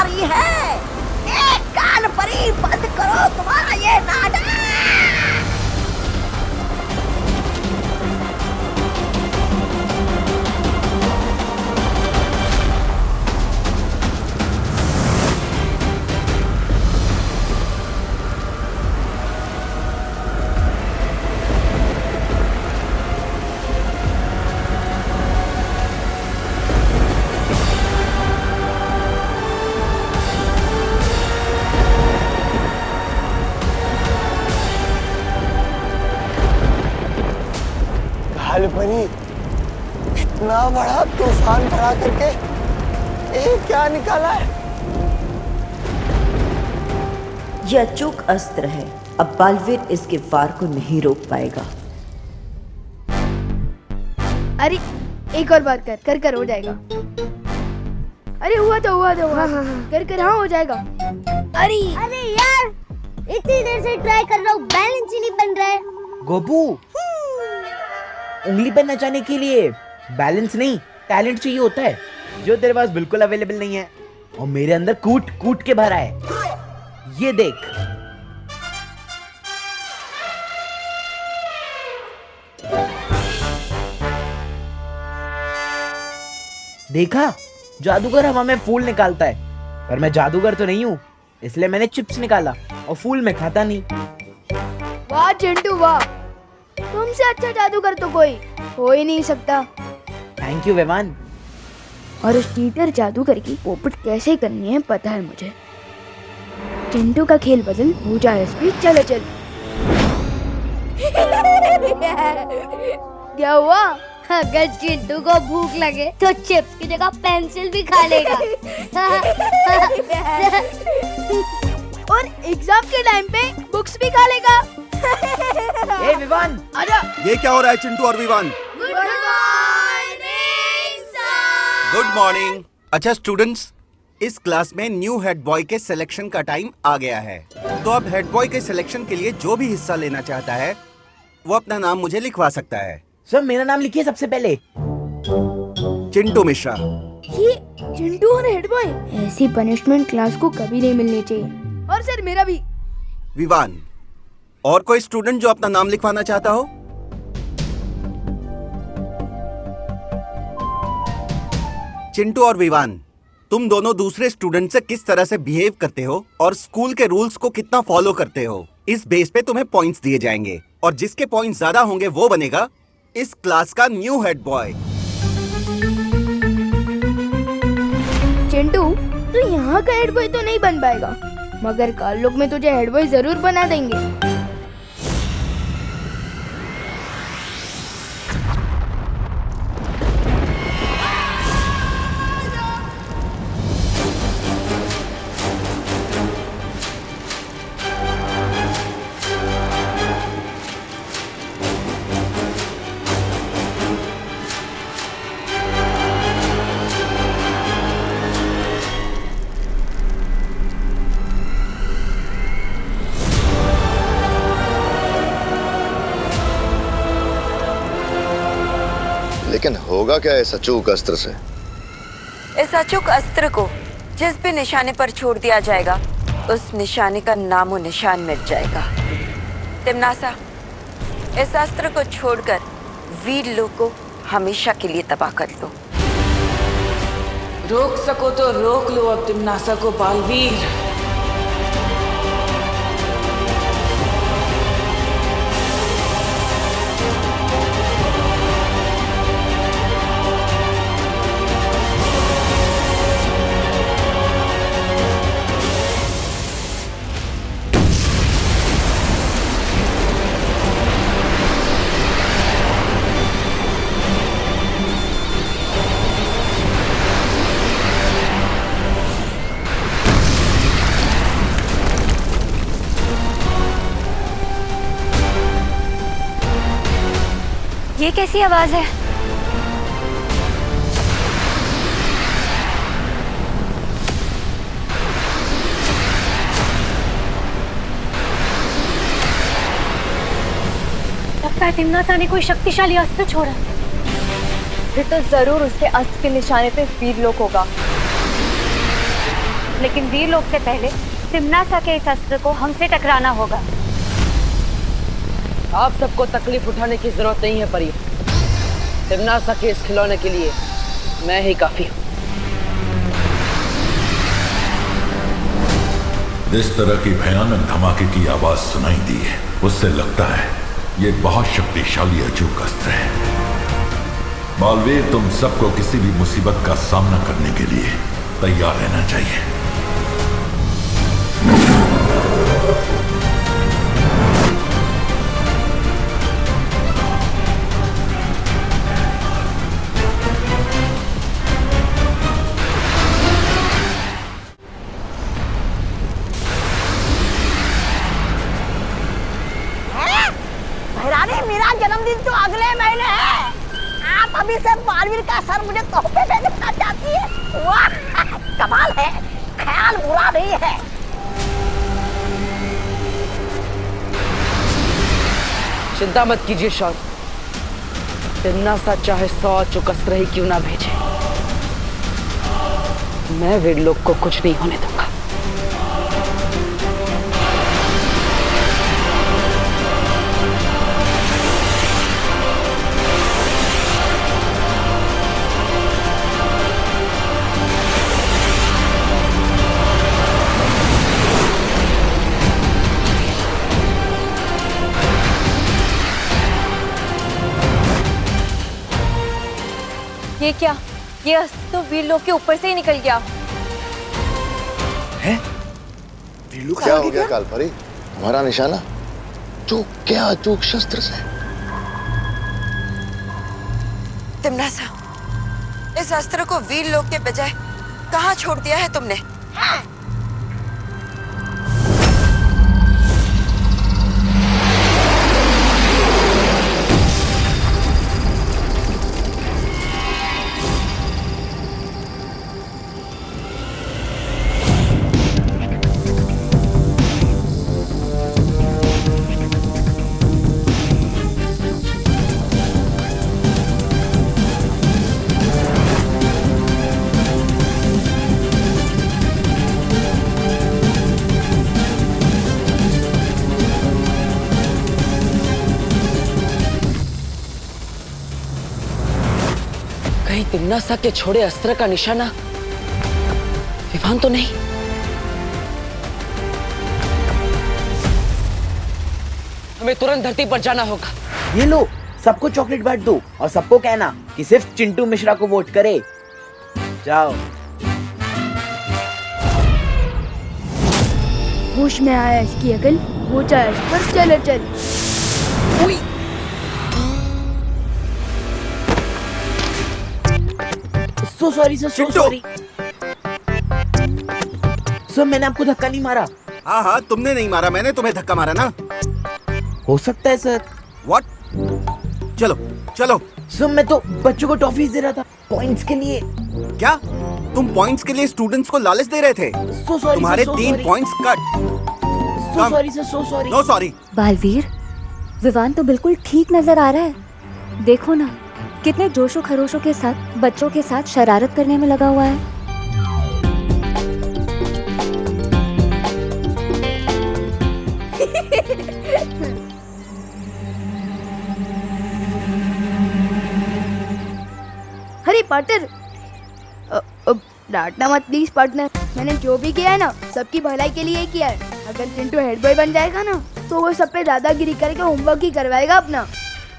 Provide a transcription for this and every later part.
आ रही है। एक कान परी, बंद करो तुम्हारा ये नाटक। परी, इतना बड़ा तूफान खड़ा करके ये क्या निकाला है? यह अचूक अस्त्र है। अब बालवीर इसके वार को नहीं रोक पाएगा। अरे एक और बार कर हो जाएगा। अरे हुआ तो हाँ। कर हाँ हो जाएगा। अरे यार, इतनी देर से ट्राई कर रहा हूँ, बैलेंस ही नहीं बन रहा है। गोपू, उंगली पर नचाने के लिए बैलेंस नहीं, टैलेंट चाहिए होता है, जो तेरे पास बिल्कुल अवेलेबल नहीं है। और मेरे अंदर कूट के भरा है। ये देख। देखा, जादूगर हवा में फूल निकालता है, पर मैं जादूगर तो नहीं हूँ, इसलिए मैंने चिप्स निकाला और फूल में खाता नहीं। वाह चिंटू वाह, तुमसे अच्छा जादूगर तो कोई हो ही नहीं सकता। Thank you Vivaan. और उस चीटर जादूगर की पोपट कैसे करनी है पता है मुझे। चिंटू का खेल बदल, पूजा स्पीड, चलो चल। क्या हुआ? अगर चिंटू को भूख लगे तो चिप्स की जगह पेंसिल भी खा लेगा। और एग्जाम के टाइम पे बुक्स भी खा लेगा। ए विवान, आजा। ये क्या हो रहा है चिंटू और Vivaan? Good morning sir. Good morning. अच्छा स्टूडेंट्स, इस क्लास में न्यू हेड बॉय के सिलेक्शन का टाइम आ गया है। तो अब हेड बॉय के सिलेक्शन के लिए जो भी हिस्सा लेना चाहता है वो अपना नाम मुझे लिखवा सकता है। सर मेरा नाम लिखिए सबसे पहले। चिंटू मिश्रा। ये चिंटू और हेड बॉय, ऐसी पनिशमेंट क्लास को कभी नहीं मिलनी चाहिए। और सर मेरा भी। विवान। और कोई स्टूडेंट जो अपना नाम लिखवाना चाहता हो? चिंटू और विवान, तुम दोनों दूसरे स्टूडेंट से किस तरह से बिहेव करते हो और स्कूल के रूल्स को कितना फॉलो करते हो, इस बेस पे तुम्हें पॉइंट्स दिए जाएंगे। और जिसके पॉइंट्स ज्यादा होंगे वो बनेगा इस क्लास का न्यू हेड बॉय। चिंटू, तू यहाँ का हेड बॉय तो नहीं बन पाएगा, मगर कल लोग में तुझे हेड बॉय जरूर बना देंगे। लेकिन होगा क्या इस अचूक अस्त्र से? इस अचूक अस्त्र को जिस भी निशाने पर छोड़ दिया जाएगा, उस निशाने का नामो निशान मिट जाएगा। तिम्नासा, इस अस्त्र को छोड़कर वीर लोग को हमेशा के लिए तबाह कर दो। रोक सको तो रोक लो अब तिम्नासा को बालवीर। ये कैसी आवाज है? लगता है तिम्नासा ने कोई शक्तिशाली अस्त्र छोड़ा। फिर तो जरूर उसके अस्त्र के निशाने पे वीर लोक होगा। लेकिन वीर लोक से पहले तिम्नासा के इस अस्त्र को हमसे टकराना होगा। आप सबको तकलीफ उठाने की जरूरत नहीं है परी। तिम्नासा के इस खिलौने के लिए मैं ही काफी हूँ। इस तरह की भयानक धमाके की आवाज सुनाई दी है, उससे लगता है ये बहुत शक्तिशाली अचूक अस्त्र है। बालवीर, तुम सबको किसी भी मुसीबत का सामना करने के लिए तैयार रहना चाहिए। भैरानी, मेरा जन्मदिन तो अगले महीने है। आप अभी से बालवीर का सर मुझे तोहफे में देना चाहती है? वाह, कमाल है, ख्याल बुरा नहीं है। चिंता मत कीजिए शौर्य, तिम्नासा चाहे 100 अचूक अस्त्र ही क्यों ना भेजे, मैं वीर लोक को कुछ नहीं होने दूंगा। ये क्या? ये अस्त्र तो वीर लोक के ऊपर से ही निकल गया। है? क्या हो गया कालपरी? हमारा निशाना चूक क्या अचूक शस्त्र से? तिम्नासा, इस अस्त्र को वीर लोक के बजाय कहाँ छोड़ दिया है तुमने? कहीं तिम्नासा के छोड़े अस्त्र का निशाना विवान तो नहीं? हमें तुरंत धरती पर जाना होगा। ये लो, सबको चॉकलेट बांट दो और सबको कहना कि सिर्फ चिंटू मिश्रा को वोट करे। जाओ। होश में आया इसकी अकल, वो चाहे इस पर चले चल। सो sorry sir, so sorry sir, मैंने आपको धक्का नहीं मारा। हाँ हाँ, तुमने नहीं मारा, मैंने तुम्हें धक्का मारा ना। हो सकता है सर। व्हाट? चलो चलो। सर मैं तो बच्चों को टॉफीज दे रहा था पॉइंट्स के लिए। क्या तुम पॉइंट्स के लिए स्टूडेंट्स को लालच दे रहे थे? सो सॉरी, तुम्हारे so 3 sorry. Points cut. So sorry sir, so sorry. No sorry. Balveer, Vivaan तो बिल्कुल ठीक नजर आ रहा है। देखो ना, कितने जोशो खरोशों के साथ बच्चों के साथ शरारत करने में लगा हुआ है। अरे पार्टनर, डांटना मत प्लीज पार्टनर। मैंने जो भी किया है ना, सबकी भलाई के लिए ही किया है। अगर चिंटू हेड बॉय बन जाएगा ना, तो वो सब पे दादागिरी करके होमवर्क ही करवाएगा अपना।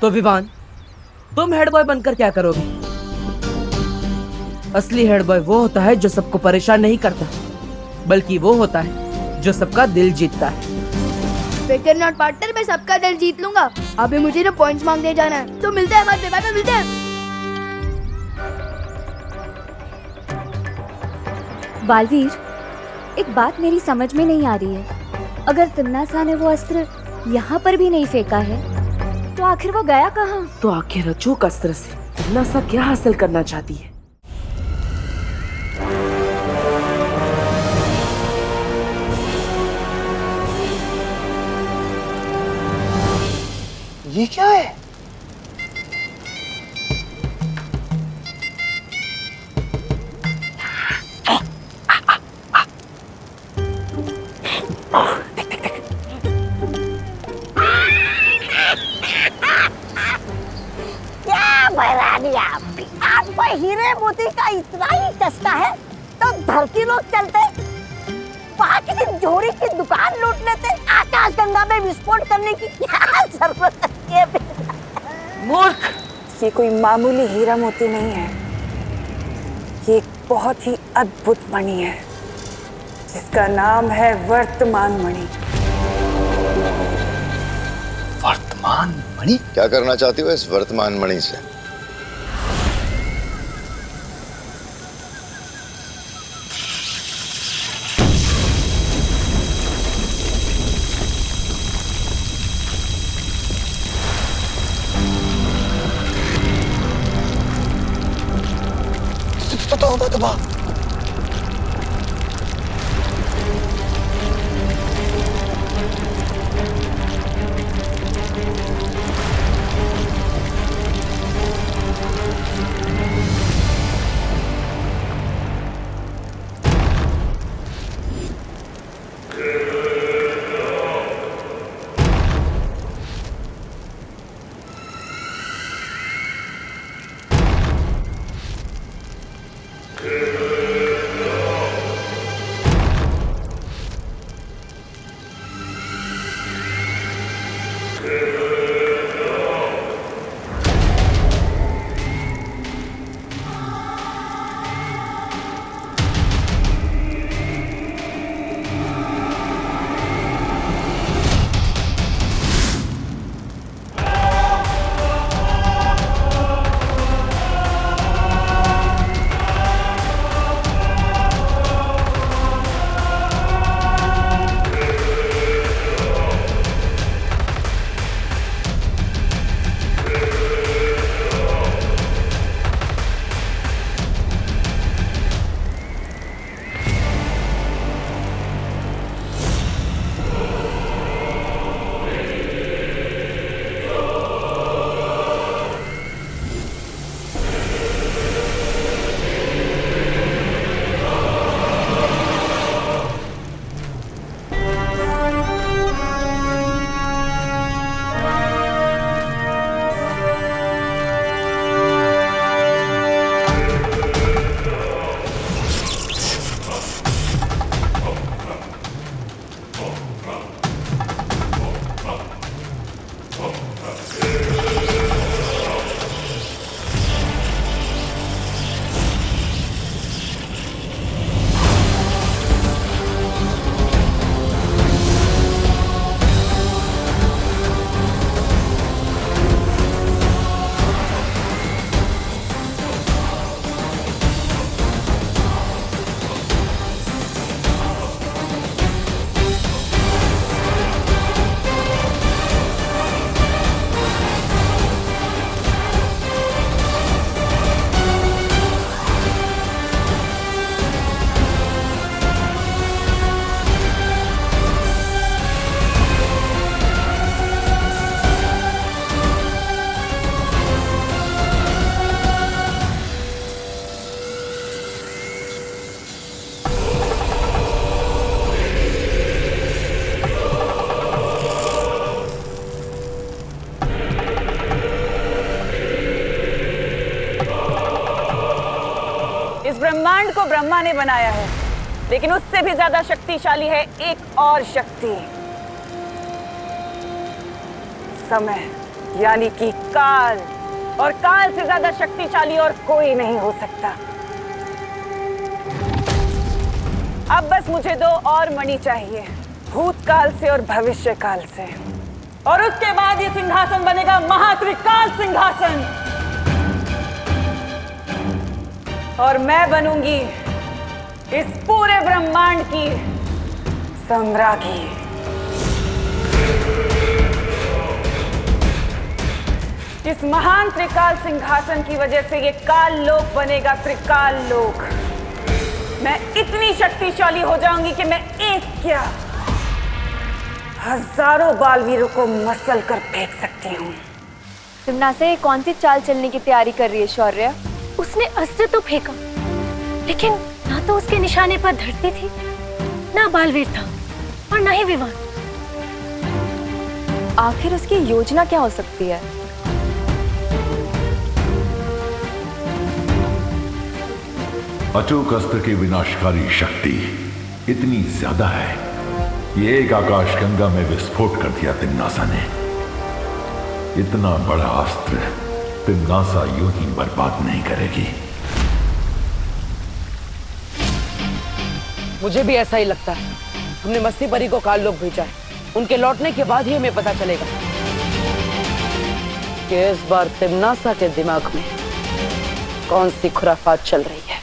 तो विवान, तुम हेड बॉय बनकर क्या करोगे? असली हेड बॉय वो होता है जो सबको परेशान नहीं करता, बल्कि वो होता है जो सबका दिल जीतता है। फिकर नॉट पार्टनर, मैं सबका दिल जीत लूंगा। अभी मुझे ना पॉइंट्स मांगने जाना है, तो मिलते हैं बाद में, बाद में मिलते हैं। बालवीर, एक बात मेरी समझ में नहीं आ रही है। अगर तिम्नासा ने वो अस्त्र यहाँ पर भी नहीं फेंका है, तो आखिर वो गया कहाँ? तो आखिर अचूक अस्त्र से तिम्नासा क्या हासिल करना चाहती है? ये क्या है? बहरानिया, आपको हीरे मोती का इतना ही चस्का है तो धरती लोग चलते, वहाँ किसी जोड़ी की दुकान लूट लेते, आकाश गंगा में विस्फोट करने की क्या जरूरत है? मूर्ख! ये कोई मामूली हीरा मोती नहीं है, ये एक बहुत ही अद्भुत मणि है जिसका नाम है वर्तमान मणि। वर्तमान मणि? क्या करना चाहती हो इस वर्तमान मणि से? तौबा। ब्रह्मांड को ब्रह्मा ने बनाया है, लेकिन उससे भी ज्यादा शक्तिशाली है एक और शक्ति, समय, यानी कि काल। और काल से ज्यादा शक्तिशाली और कोई नहीं हो सकता। अब बस मुझे 2 और मणि चाहिए, भूतकाल से और भविष्य काल से, और उसके बाद ये सिंहासन बनेगा महात्रिकाल सिंहासन, और मैं बनूंगी इस पूरे ब्रह्मांड की सम्राज्ञी। इस महान त्रिकाल सिंहासन की वजह से ये काल लोक बनेगा त्रिकाल लोक। मैं इतनी शक्तिशाली हो जाऊंगी कि मैं एक क्या हजारों बालवीरों को मसल कर फेंक सकती हूँ। तिम्नासा ये कौन सी चाल चलने की तैयारी कर रही है शौर्य? उसने अस्त्र तो फेंका, लेकिन ना तो उसके निशाने पर धरती थी, ना बालवीर था, और ना ही विवान। आखिर उसकी योजना क्या हो सकती है? अचूक अस्त्र की विनाशकारी शक्ति इतनी ज्यादा है, ये एक आकाशगंगा में विस्फोट कर दिया तिम्नासा ने। इतना बड़ा अस्त्र तिम्नासा यूं ही बर्बाद नहीं करेगी। मुझे भी ऐसा ही लगता है। हमने मस्ती परी को काल लोक भेजा है। उनके लौटने के बाद ही हमें पता चलेगा कि इस बार तिम्नासा के दिमाग में कौन सी खुराफात चल रही है।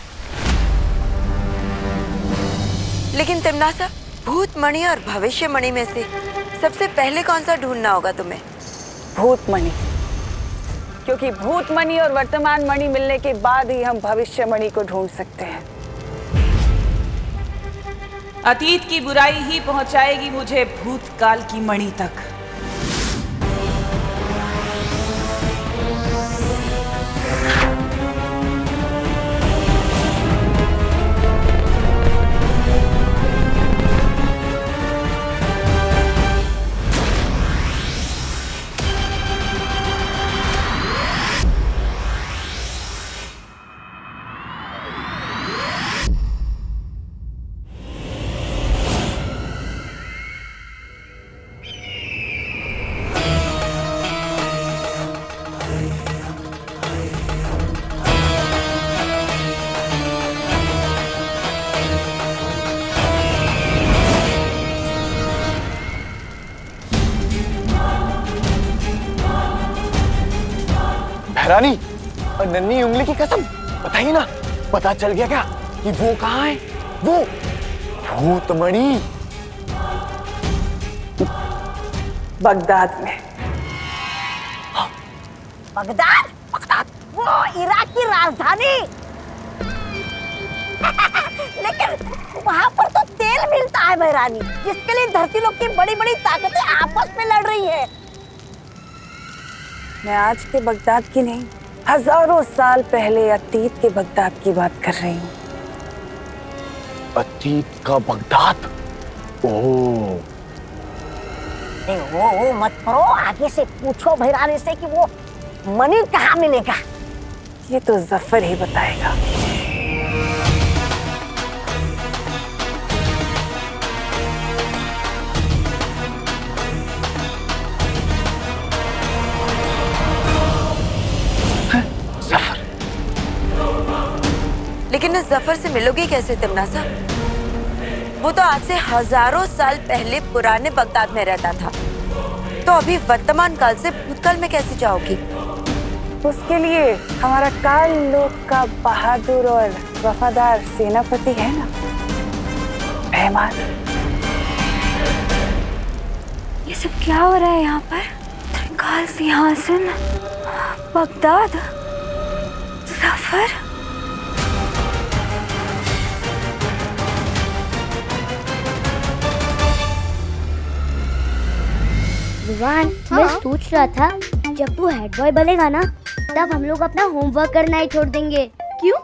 लेकिन तिम्नासा, भूत मणि और भविष्य मणि में से सबसे पहले कौन सा ढूंढना होगा तुम्हें? भूत मणि, क्योंकि भूत मणि और वर्तमान मणि मिलने के बाद ही हम भविष्य मणि को ढूंढ सकते हैं। अतीत की बुराई ही पहुंचाएगी मुझे भूतकाल की मणि तक। रानी और नन्ही उंगली की कसम, बताइए ना, पता चल गया क्या कि वो कहाँ है? वो भूतमणि बगदाद में। बगदाद? वो इराक की राजधानी। लेकिन वहाँ पर तो तेल मिलता है बहरानी, जिसके लिए धरती लोक की बड़ी बड़ी ताकतें आपस में लड़ रही है। मैं आज के बगदाद की नहीं, हजारों साल पहले अतीत के बगदाद की बात कर रही हूँ। अतीत का बगदाद? ओह, वो मत करो, आगे से पूछो भैरानी से कि वो मणि कहाँ मिलेगा। ये तो जफर ही बताएगा। लेकिन इस जफर से मिलोगी कैसे तिम्नासा? वो तो आज से हजारों साल पहले पुराने बगदाद में रहता था, तो अभी वर्तमान काल से भूतकाल में कैसे जाओगी? उसके लिए हमारा काल लोक का बहादुर और वफादार सेनापति है ना, मेहमान। ये सब क्या हो रहा है यहाँ पर? त्रिकाल सिंहासन, बगदाद, सफर। विवान, मैं सोच रहा था जब तू हेड बॉय बनेगा ना, तब हम लोग अपना होमवर्क करना ही छोड़ देंगे। क्यों?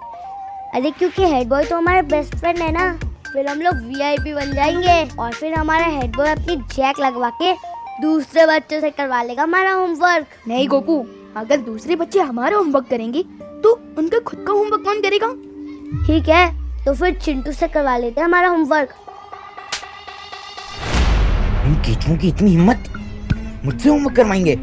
अरे क्योंकि हेड बॉय तो हमारे बेस्ट फ्रेंड है ना, फिर हम लोग वीआईपी बन जाएंगे और फिर हमारा हेड बॉय अपनी जैक लगवा के दूसरे बच्चों से करवा लेगा हमारा होमवर्क। नहीं गोपू, अगर दूसरे बच्चे हमारा होमवर्क करेंगे तो उनका खुद का होमवर्क कौन करेगा? ठीक है, तो फिर चिंटू से करवा लेते हैं हमारा होमवर्क। इन कीचुओं की इतनी हिम्मत, मुझसे होमवर्क करवाएंगे?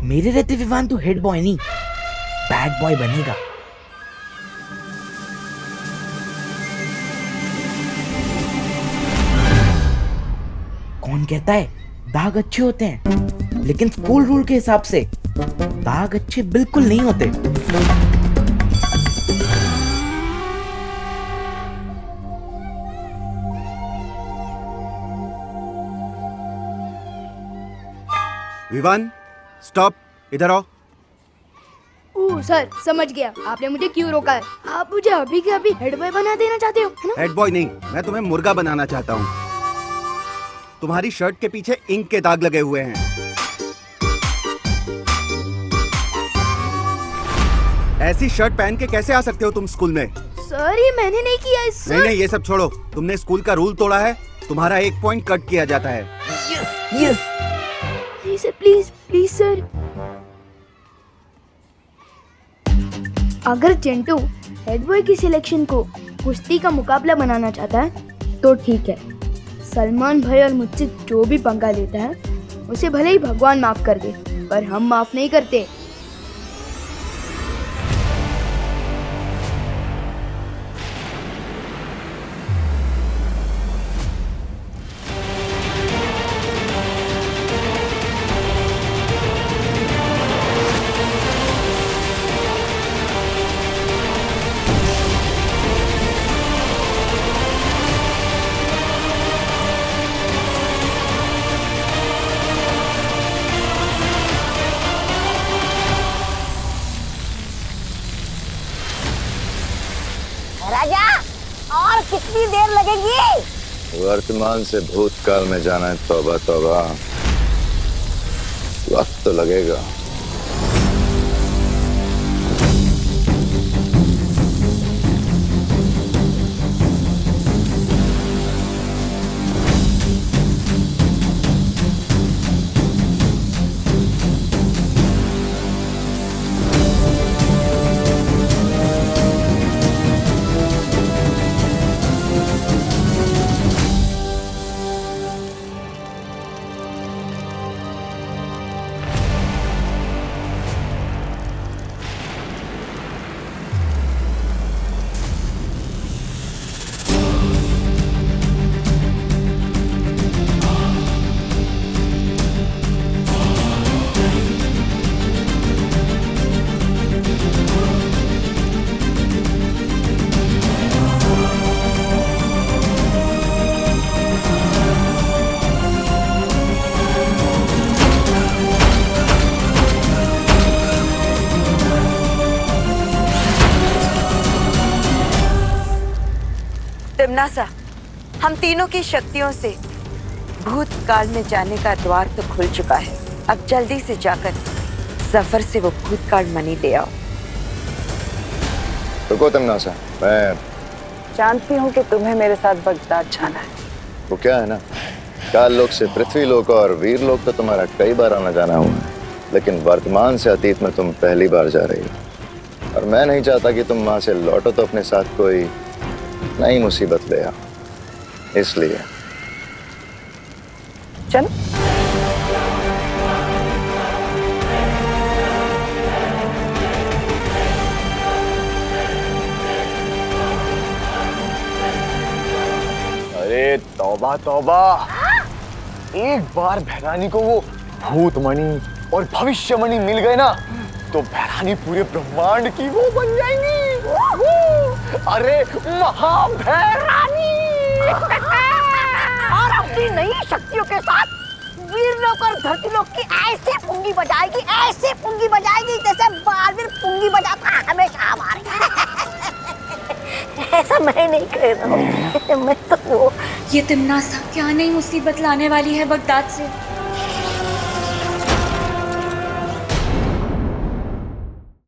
मेरे रहते विवान तो हेड बॉय नहीं, बैड बॉय बनेगा। कौन कहता है दाग अच्छे होते हैं? लेकिन स्कूल रूल के हिसाब से दाग अच्छे बिल्कुल नहीं होते। विवान, स्टॉप, इधर आओ। ओह सर, समझ गया आपने मुझे क्यों रोका है। आप मुझे अभी के अभी हेड बॉय बना देना चाहते हो, है ना? हेड बॉय नहीं, मैं तुम्हें मुर्गा बनाना चाहता हूँ। तुम्हारी शर्ट के पीछे इंक के दाग लगे हुए हैं। ऐसी शर्ट पहन के कैसे आ सकते हो तुम स्कूल में? सर, ये मैंने नहीं किया है सर। नहीं, ये सब छोड़ो। तुमने स्कूल का रूल तोड़ा है, तुम्हारा 1 पॉइंट कट किया जाता है। Yes, yes. Please sir, please please sir. अगर चिंटू हेड बॉय की सिलेक्शन को कुश्ती का मुकाबला बनाना चाहता है तो ठीक है। सलमान भाई और मुझसे जो भी पंगा लेता है उसे भले ही भगवान माफ कर दे, पर हम माफ नहीं करते। राजा, और कितनी देर लगेगी? वर्तमान से भूतकाल में जाना है, तौबा तौबा, वक्त तो लगेगा। तिम्नासा, हम तीनों की शक्तियों से भूतकाल में जाने का द्वार तो खुल चुका है। अब जल्दी से जाकर जफर से वो भूतकाल मणि ले आओ। रुको तिम्नासा, मैं जानती हूँ कि तुम्हें मेरे साथ बगदाद जाना है। वो क्या है ना, काल लोक से पृथ्वी लोक और वीर लोक तो तुम्हारा कई बार आना जाना हुआ है, लेकिन वर्तमान से अतीत में तुम पहली बार जा रही हो। और मैं नहीं चाहता कि तुम वहां से लौटो तो अपने साथ कोई नई मुसीबत ले आओ, इसलिए चल। अरे तौबा तौबा, एक बार भैरानी को वो भूतमणि और भविष्यमणि मिल गए ना तो भैरानी पूरे ब्रह्मांड की वो बन जाएंगी। अरे महाभैरानी। और अपनी नई शक्तियों के साथ वीरलोक और धरतीलोक की ऐसे पुंगी बजाएगी, ऐसे पुंगी बजाएगी जैसे बालवीर पुंगी बजाता है हमेशा हमारे। ऐसा मैं नहीं कह रहा हूँ, मैं तो वो। ये तिम्नासा क्या नई मुसीबत लाने वाली है बगदाद से।